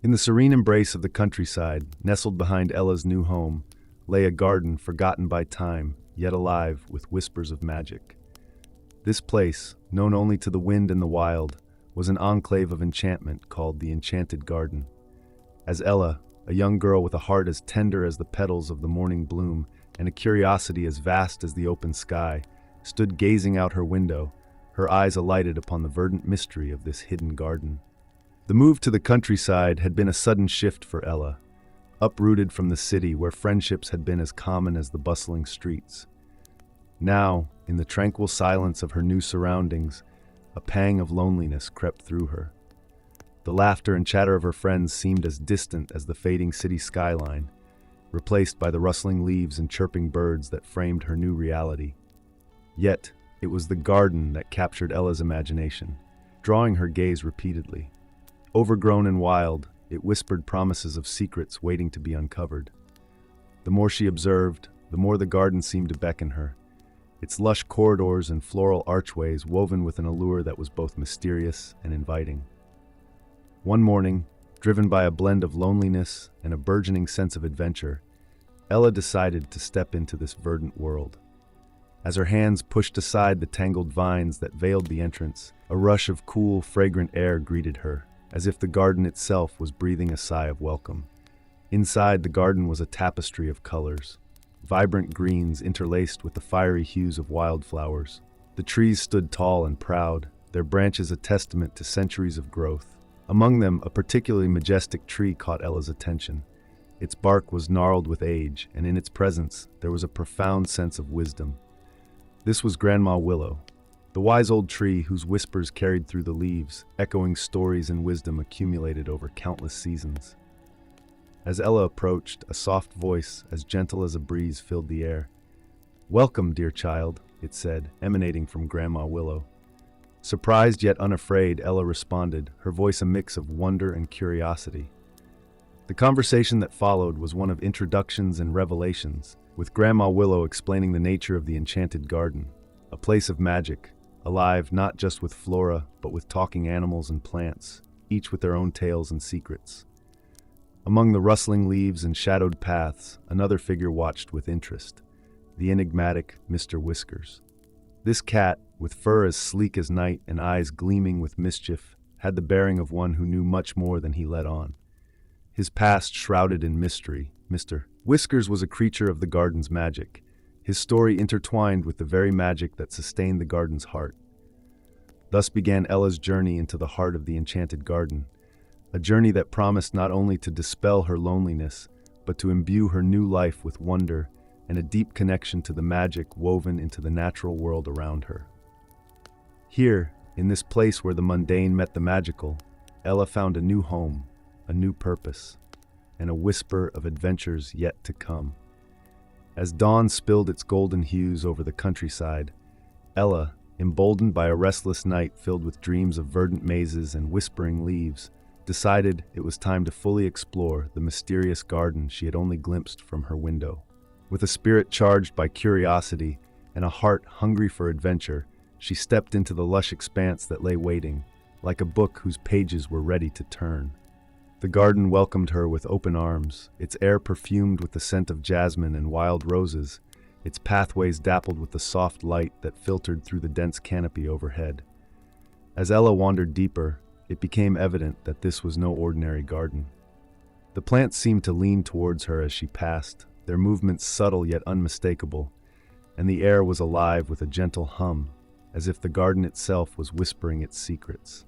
In the serene embrace of the countryside, nestled behind Ella's new home, lay a garden forgotten by time, yet alive with whispers of magic. This place, known only to the wind and the wild, was an enclave of enchantment called the Enchanted Garden. As Ella, a young girl with a heart as tender as the petals of the morning bloom and a curiosity as vast as the open sky, stood gazing out her window, her eyes alighted upon the verdant mystery of this hidden garden. The move to the countryside had been a sudden shift for Ella, uprooted from the city where friendships had been as common as the bustling streets. Now, in the tranquil silence of her new surroundings, a pang of loneliness crept through her. The laughter and chatter of her friends seemed as distant as the fading city skyline, replaced by the rustling leaves and chirping birds that framed her new reality. Yet, it was the garden that captured Ella's imagination, drawing her gaze repeatedly. Overgrown and wild, it whispered promises of secrets waiting to be uncovered. The more she observed, the more the garden seemed to beckon her, its lush corridors and floral archways woven with an allure that was both mysterious and inviting. One morning, driven by a blend of loneliness and a burgeoning sense of adventure, Ella decided to step into this verdant world. As her hands pushed aside the tangled vines that veiled the entrance, a rush of cool, fragrant air greeted her, as if the garden itself was breathing a sigh of welcome. Inside the garden was a tapestry of colors, vibrant greens interlaced with the fiery hues of wildflowers. The trees stood tall and proud, their branches a testament to centuries of growth. Among them, a particularly majestic tree caught Ella's attention. Its bark was gnarled with age, and in its presence there was a profound sense of wisdom. This was Grandma Willow, the wise old tree whose whispers carried through the leaves, echoing stories and wisdom accumulated over countless seasons. As Ella approached, a soft voice, as gentle as a breeze, filled the air. "Welcome, dear child," it said, emanating from Grandma Willow. Surprised yet unafraid, Ella responded, her voice a mix of wonder and curiosity. The conversation that followed was one of introductions and revelations, with Grandma Willow explaining the nature of the Enchanted Garden, a place of magic, alive not just with flora, but with talking animals and plants, each with their own tales and secrets. Among the rustling leaves and shadowed paths, another figure watched with interest, the enigmatic Mr. Whiskers. This cat, with fur as sleek as night and eyes gleaming with mischief, had the bearing of one who knew much more than he let on. His past shrouded in mystery, Mr. Whiskers was a creature of the garden's magic, his story intertwined with the very magic that sustained the garden's heart. Thus began Ella's journey into the heart of the Enchanted Garden, a journey that promised not only to dispel her loneliness, but to imbue her new life with wonder and a deep connection to the magic woven into the natural world around her. Here, in this place where the mundane met the magical, Ella found a new home, a new purpose, and a whisper of adventures yet to come. As dawn spilled its golden hues over the countryside, Ella, emboldened by a restless night filled with dreams of verdant mazes and whispering leaves, decided it was time to fully explore the mysterious garden she had only glimpsed from her window. With a spirit charged by curiosity and a heart hungry for adventure, she stepped into the lush expanse that lay waiting, like a book whose pages were ready to turn. The garden welcomed her with open arms, its air perfumed with the scent of jasmine and wild roses, its pathways dappled with the soft light that filtered through the dense canopy overhead. As Ella wandered deeper, it became evident that this was no ordinary garden. The plants seemed to lean towards her as she passed, their movements subtle yet unmistakable, and the air was alive with a gentle hum, as if the garden itself was whispering its secrets.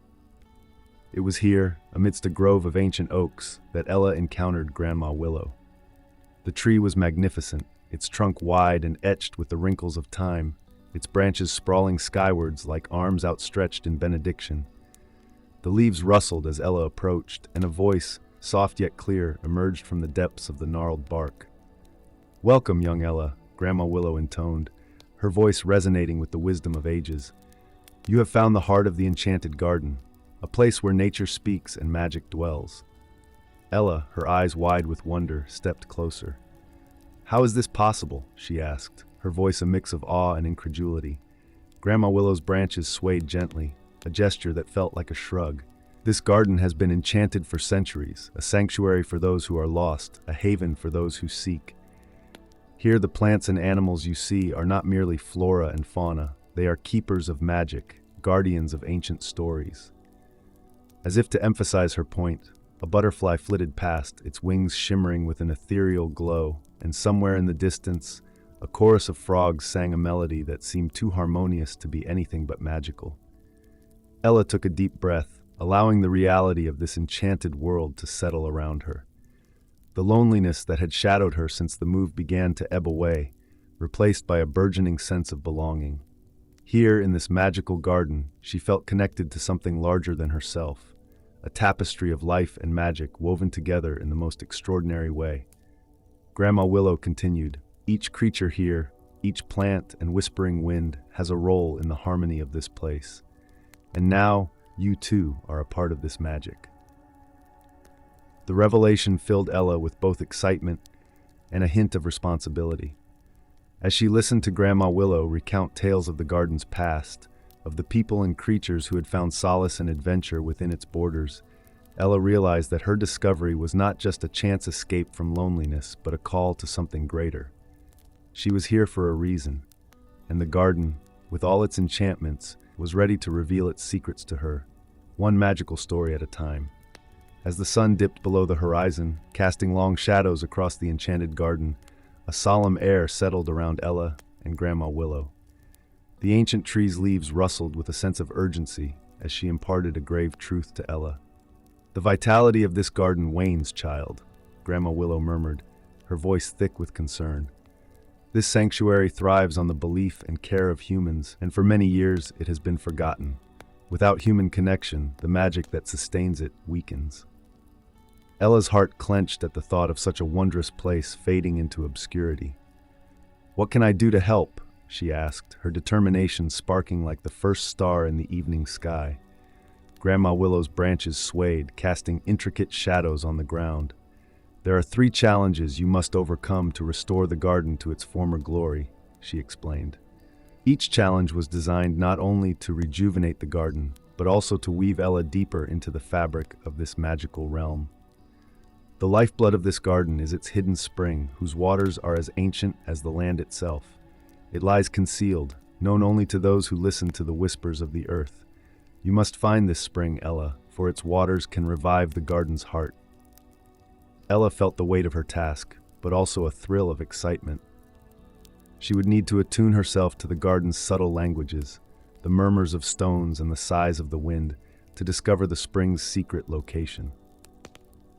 It was here, amidst a grove of ancient oaks, that Ella encountered Grandma Willow. The tree was magnificent, its trunk wide and etched with the wrinkles of time, its branches sprawling skywards like arms outstretched in benediction. The leaves rustled as Ella approached, and a voice, soft yet clear, emerged from the depths of the gnarled bark. "Welcome, young Ella," Grandma Willow intoned, her voice resonating with the wisdom of ages. "You have found the heart of the Enchanted Garden, a place where nature speaks and magic dwells." Ella, her eyes wide with wonder, stepped closer. "How is this possible?" she asked, her voice a mix of awe and incredulity. Grandma Willow's branches swayed gently, a gesture that felt like a shrug. This garden has been enchanted for centuries, a sanctuary for those who are lost, a haven for those who seek. Here the plants and animals you see are not merely flora and fauna, they are keepers of magic, guardians of ancient stories. As if to emphasize her point, a butterfly flitted past, its wings shimmering with an ethereal glow, and somewhere in the distance, a chorus of frogs sang a melody that seemed too harmonious to be anything but magical. Ella took a deep breath, allowing the reality of this enchanted world to settle around her. The loneliness that had shadowed her since the move began to ebb away, replaced by a burgeoning sense of belonging. Here, in this magical garden, she felt connected to something larger than herself, a tapestry of life and magic woven together in the most extraordinary way. Grandma Willow continued, "Each creature here, each plant and whispering wind has a role in the harmony of this place. And now, you too are a part of this magic." The revelation filled Ella with both excitement and a hint of responsibility. As she listened to Grandma Willow recount tales of the garden's past, of the people and creatures who had found solace and adventure within its borders, Ella realized that her discovery was not just a chance escape from loneliness, but a call to something greater. She was here for a reason, and the garden, with all its enchantments, was ready to reveal its secrets to her, one magical story at a time. As the sun dipped below the horizon, casting long shadows across the enchanted garden, a solemn air settled around Ella and Grandma Willow. The ancient tree's leaves rustled with a sense of urgency as she imparted a grave truth to Ella. "The vitality of this garden wanes, child," Grandma Willow murmured, her voice thick with concern. "This sanctuary thrives on the belief and care of humans, and for many years it has been forgotten. Without human connection, the magic that sustains it weakens." Ella's heart clenched at the thought of such a wondrous place fading into obscurity. "What can I do to help?" she asked, her determination sparking like the first star in the evening sky. Grandma Willow's branches swayed, casting intricate shadows on the ground. "There are 3 challenges you must overcome to restore the garden to its former glory," she explained. Each challenge was designed not only to rejuvenate the garden, but also to weave Ella deeper into the fabric of this magical realm. "The lifeblood of this garden is its hidden spring, whose waters are as ancient as the land itself. It lies concealed, known only to those who listen to the whispers of the earth. You must find this spring, Ella, for its waters can revive the garden's heart." Ella felt the weight of her task, but also a thrill of excitement. She would need to attune herself to the garden's subtle languages, the murmurs of stones and the sighs of the wind, to discover the spring's secret location.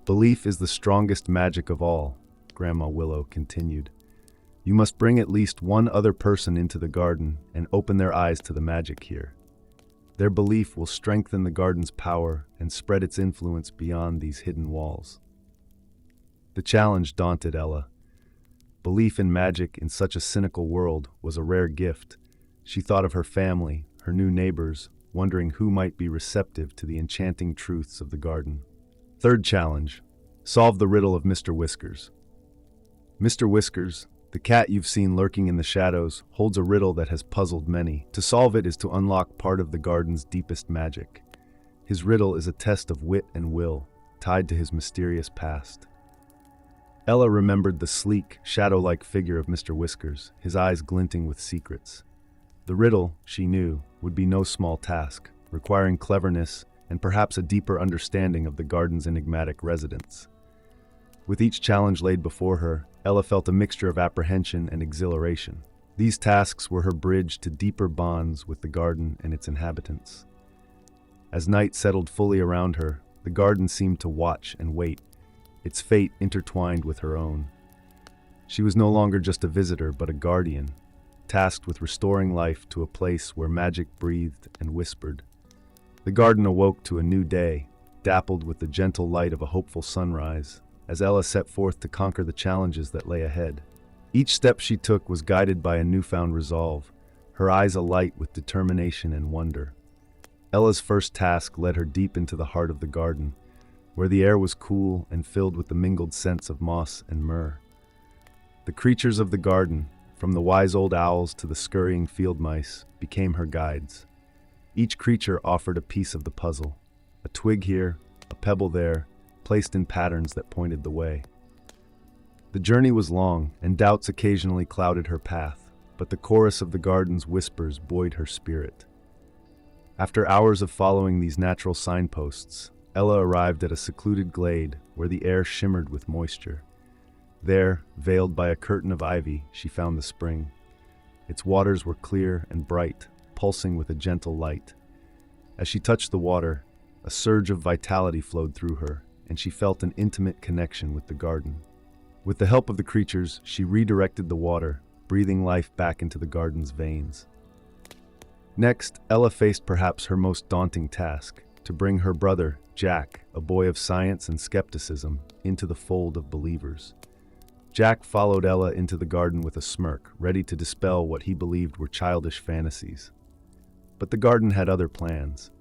"Belief is the strongest magic of all," Grandma Willow continued. "You must bring at least one other person into the garden and open their eyes to the magic here. Their belief will strengthen the garden's power and spread its influence beyond these hidden walls." The challenge daunted Ella. Belief in magic in such a cynical world was a rare gift. She thought of her family, her new neighbors, wondering who might be receptive to the enchanting truths of the garden. Third challenge: solve the riddle of Mr. Whiskers. Mr. Whiskers, the cat you've seen lurking in the shadows, holds a riddle that has puzzled many. To solve it is to unlock part of the garden's deepest magic. His riddle is a test of wit and will, tied to his mysterious past. Ella remembered the sleek, shadow-like figure of Mr. Whiskers, his eyes glinting with secrets. The riddle, she knew, would be no small task, requiring cleverness and perhaps a deeper understanding of the garden's enigmatic residents. With each challenge laid before her, Ella felt a mixture of apprehension and exhilaration. These tasks were her bridge to deeper bonds with the garden and its inhabitants. As night settled fully around her, the garden seemed to watch and wait, its fate intertwined with her own. She was no longer just a visitor, but a guardian, tasked with restoring life to a place where magic breathed and whispered. The garden awoke to a new day, dappled with the gentle light of a hopeful sunrise, as Ella set forth to conquer the challenges that lay ahead. Each step she took was guided by a newfound resolve, her eyes alight with determination and wonder. Ella's first task led her deep into the heart of the garden, where the air was cool and filled with the mingled scents of moss and myrrh. The creatures of the garden, from the wise old owls to the scurrying field mice, became her guides. Each creature offered a piece of the puzzle, a twig here, a pebble there, placed in patterns that pointed the way. The journey was long, and doubts occasionally clouded her path, but the chorus of the garden's whispers buoyed her spirit. After hours of following these natural signposts, Ella arrived at a secluded glade where the air shimmered with moisture. There, veiled by a curtain of ivy, she found the spring. Its waters were clear and bright, pulsing with a gentle light. As she touched the water, a surge of vitality flowed through her, and she felt an intimate connection with the garden. With the help of the creatures, she redirected the water, breathing life back into the garden's veins. Next, Ella faced perhaps her most daunting task, to bring her brother, Jack, a boy of science and skepticism, into the fold of believers. Jack followed Ella into the garden with a smirk, ready to dispel what he believed were childish fantasies. But the garden had other plans.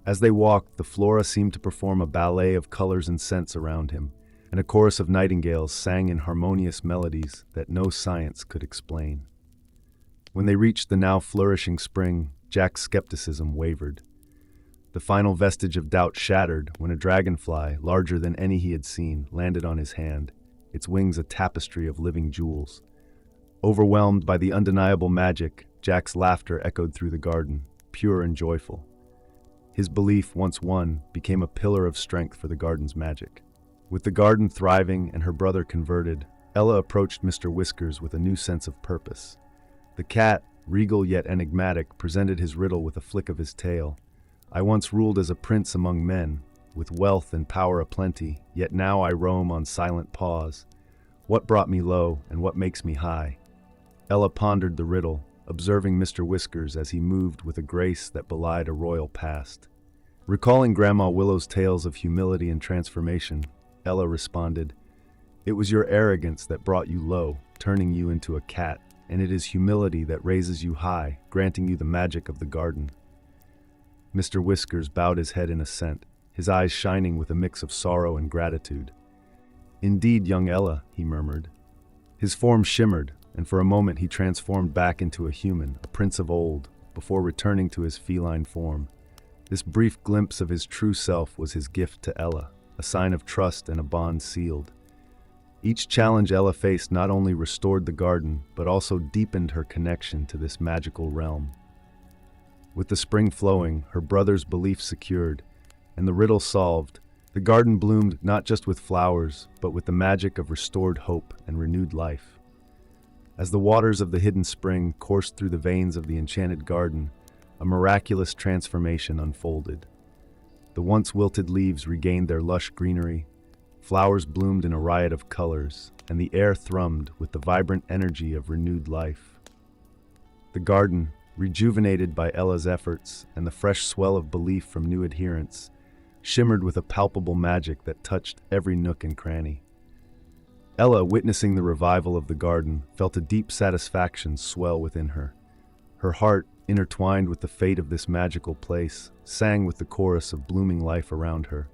As they walked, the flora seemed to perform a ballet of colors and scents around him, and a chorus of nightingales sang in harmonious melodies that no science could explain. When they reached the now flourishing spring, Jack's skepticism wavered. The final vestige of doubt shattered when a dragonfly, larger than any he had seen, landed on his hand, its wings a tapestry of living jewels. Overwhelmed by the undeniable magic, Jack's laughter echoed through the garden, pure and joyful. His belief, once won, became a pillar of strength for the garden's magic. With the garden thriving and her brother converted, Ella approached Mr. Whiskers with a new sense of purpose. The cat, regal yet enigmatic, presented his riddle with a flick of his tail. "I once ruled as a prince among men, with wealth and power aplenty, yet now I roam on silent paws. What brought me low, and what makes me high?" Ella pondered the riddle, observing Mr. Whiskers as he moved with a grace that belied a royal past. Recalling Grandma Willow's tales of humility and transformation, Ella responded, "It was your arrogance that brought you low, turning you into a cat, and it is humility that raises you high, granting you the magic of the garden." Mr. Whiskers bowed his head in assent, his eyes shining with a mix of sorrow and gratitude. "Indeed, young Ella," he murmured. His form shimmered, and for a moment he transformed back into a human, a prince of old, before returning to his feline form. This brief glimpse of his true self was his gift to Ella, a sign of trust and a bond sealed. Each challenge Ella faced not only restored the garden, but also deepened her connection to this magical realm. With the spring flowing, her brother's belief secured, and the riddle solved, the garden bloomed not just with flowers, but with the magic of restored hope and renewed life. As the waters of the hidden spring coursed through the veins of the enchanted garden, a miraculous transformation unfolded. The once wilted leaves regained their lush greenery, flowers bloomed in a riot of colors, and the air thrummed with the vibrant energy of renewed life. The garden, rejuvenated by Ella's efforts and the fresh swell of belief from new adherents, shimmered with a palpable magic that touched every nook and cranny. Ella, witnessing the revival of the garden, felt a deep satisfaction swell within her. Her heart, intertwined with the fate of this magical place, sang with the chorus of blooming life around her.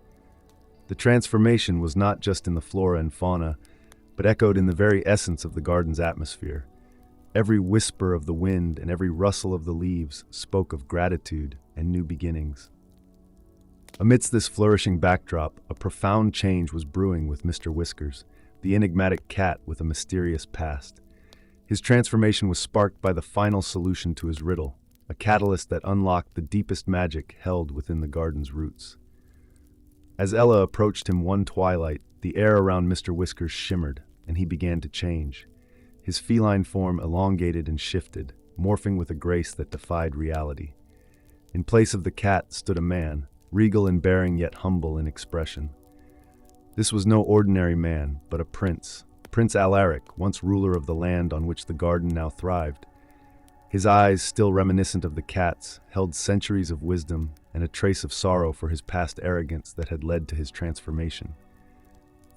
The transformation was not just in the flora and fauna, but echoed in the very essence of the garden's atmosphere. Every whisper of the wind and every rustle of the leaves spoke of gratitude and new beginnings. Amidst this flourishing backdrop, a profound change was brewing with Mr. Whiskers, the enigmatic cat with a mysterious past. His transformation was sparked by the final solution to his riddle, a catalyst that unlocked the deepest magic held within the garden's roots. As Ella approached him one twilight, the air around Mr. Whiskers shimmered, and he began to change. His feline form elongated and shifted, morphing with a grace that defied reality. In place of the cat stood a man, regal in bearing yet humble in expression. This was no ordinary man, but a prince, Prince Alaric, once ruler of the land on which the garden now thrived. His eyes, still reminiscent of the cat's, held centuries of wisdom and a trace of sorrow for his past arrogance that had led to his transformation.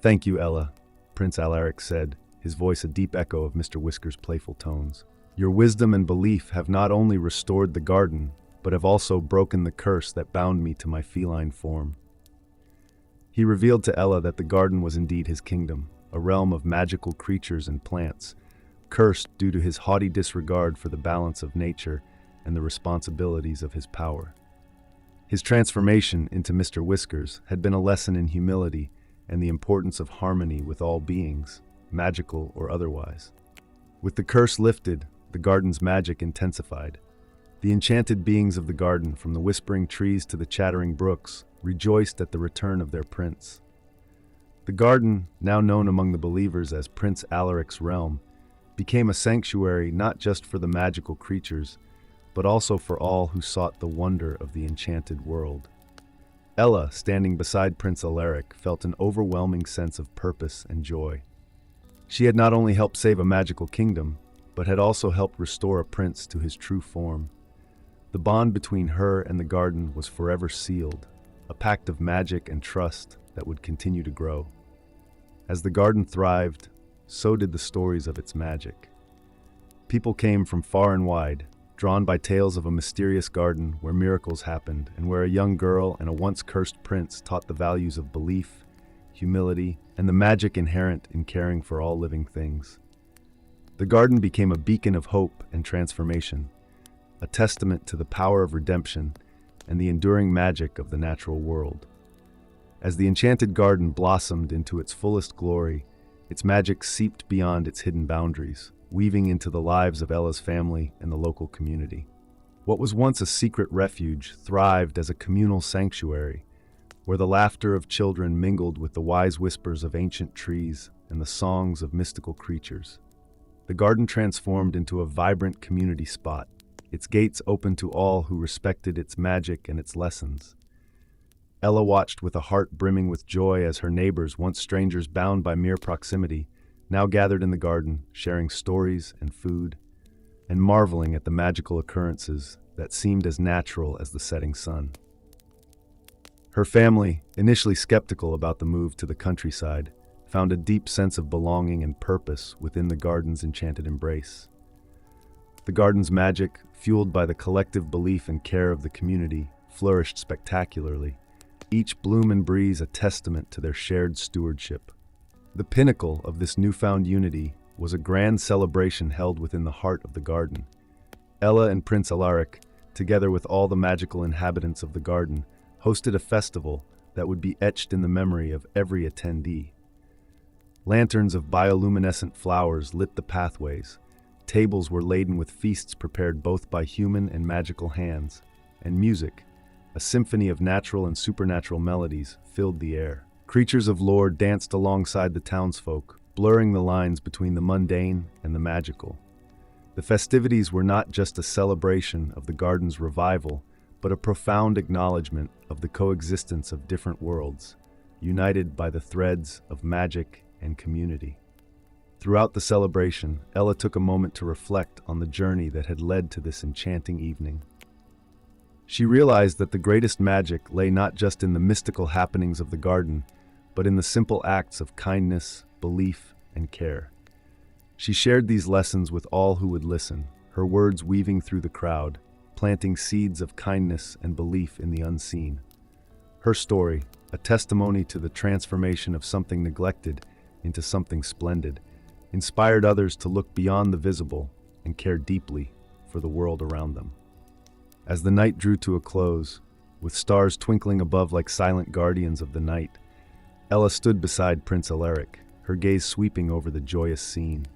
"Thank you, Ella," Prince Alaric said, his voice a deep echo of Mr. Whisker's playful tones. "Your wisdom and belief have not only restored the garden, but have also broken the curse that bound me to my feline form." He revealed to Ella that the garden was indeed his kingdom, a realm of magical creatures and plants, cursed due to his haughty disregard for the balance of nature and the responsibilities of his power. His transformation into Mr. Whiskers had been a lesson in humility and the importance of harmony with all beings, magical or otherwise. With the curse lifted, the garden's magic intensified. The enchanted beings of the garden, from the whispering trees to the chattering brooks, rejoiced at the return of their prince. The garden, now known among the believers as Prince Alaric's realm, became a sanctuary not just for the magical creatures, but also for all who sought the wonder of the enchanted world. Ella, standing beside Prince Alaric, felt an overwhelming sense of purpose and joy. She had not only helped save a magical kingdom, but had also helped restore a prince to his true form. The bond between her and the garden was forever sealed, a pact of magic and trust that would continue to grow. As the garden thrived, so did the stories of its magic. People came from far and wide, drawn by tales of a mysterious garden where miracles happened and where a young girl and a once cursed prince taught the values of belief, humility, and the magic inherent in caring for all living things. The garden became a beacon of hope and transformation, a testament to the power of redemption and the enduring magic of the natural world. As the enchanted garden blossomed into its fullest glory, its magic seeped beyond its hidden boundaries, weaving into the lives of Ella's family and the local community. What was once a secret refuge thrived as a communal sanctuary, where the laughter of children mingled with the wise whispers of ancient trees and the songs of mystical creatures. The garden transformed into a vibrant community spot, its gates open to all who respected its magic and its lessons. Ella watched with a heart brimming with joy as her neighbors, once strangers bound by mere proximity, now gathered in the garden, sharing stories and food, and marveling at the magical occurrences that seemed as natural as the setting sun. Her family, initially skeptical about the move to the countryside, found a deep sense of belonging and purpose within the garden's enchanted embrace. The garden's magic, fueled by the collective belief and care of the community, flourished spectacularly, each bloom and breeze a testament to their shared stewardship. The pinnacle of this newfound unity was a grand celebration held within the heart of the garden. Ella and Prince Alaric, together with all the magical inhabitants of the garden, hosted a festival that would be etched in the memory of every attendee. Lanterns of bioluminescent flowers lit the pathways, tables were laden with feasts prepared both by human and magical hands, and music, a symphony of natural and supernatural melodies, filled the air. Creatures of lore danced alongside the townsfolk, blurring the lines between the mundane and the magical. The festivities were not just a celebration of the garden's revival, but a profound acknowledgement of the coexistence of different worlds, united by the threads of magic and community. Throughout the celebration, Ella took a moment to reflect on the journey that had led to this enchanting evening. She realized that the greatest magic lay not just in the mystical happenings of the garden, but in the simple acts of kindness, belief, and care. She shared these lessons with all who would listen, her words weaving through the crowd, planting seeds of kindness and belief in the unseen. Her story, a testimony to the transformation of something neglected into something splendid, inspired others to look beyond the visible and care deeply for the world around them. As the night drew to a close, with stars twinkling above like silent guardians of the night, Ella stood beside Prince Alaric, her gaze sweeping over the joyous scene.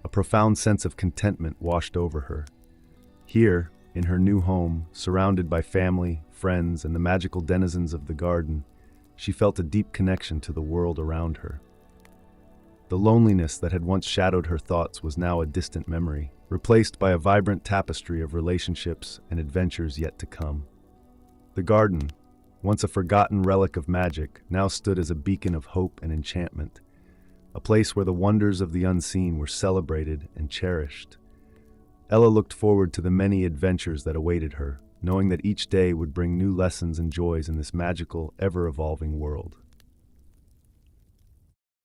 A profound sense of contentment washed over her. Here, in her new home, surrounded by family, friends, and the magical denizens of the garden, she felt a deep connection to the world around her. The loneliness that had once shadowed her thoughts was now a distant memory, replaced by a vibrant tapestry of relationships and adventures yet to come. The garden, once a forgotten relic of magic, now stood as a beacon of hope and enchantment, a place where the wonders of the unseen were celebrated and cherished. Ella looked forward to the many adventures that awaited her, knowing that each day would bring new lessons and joys in this magical, ever-evolving world.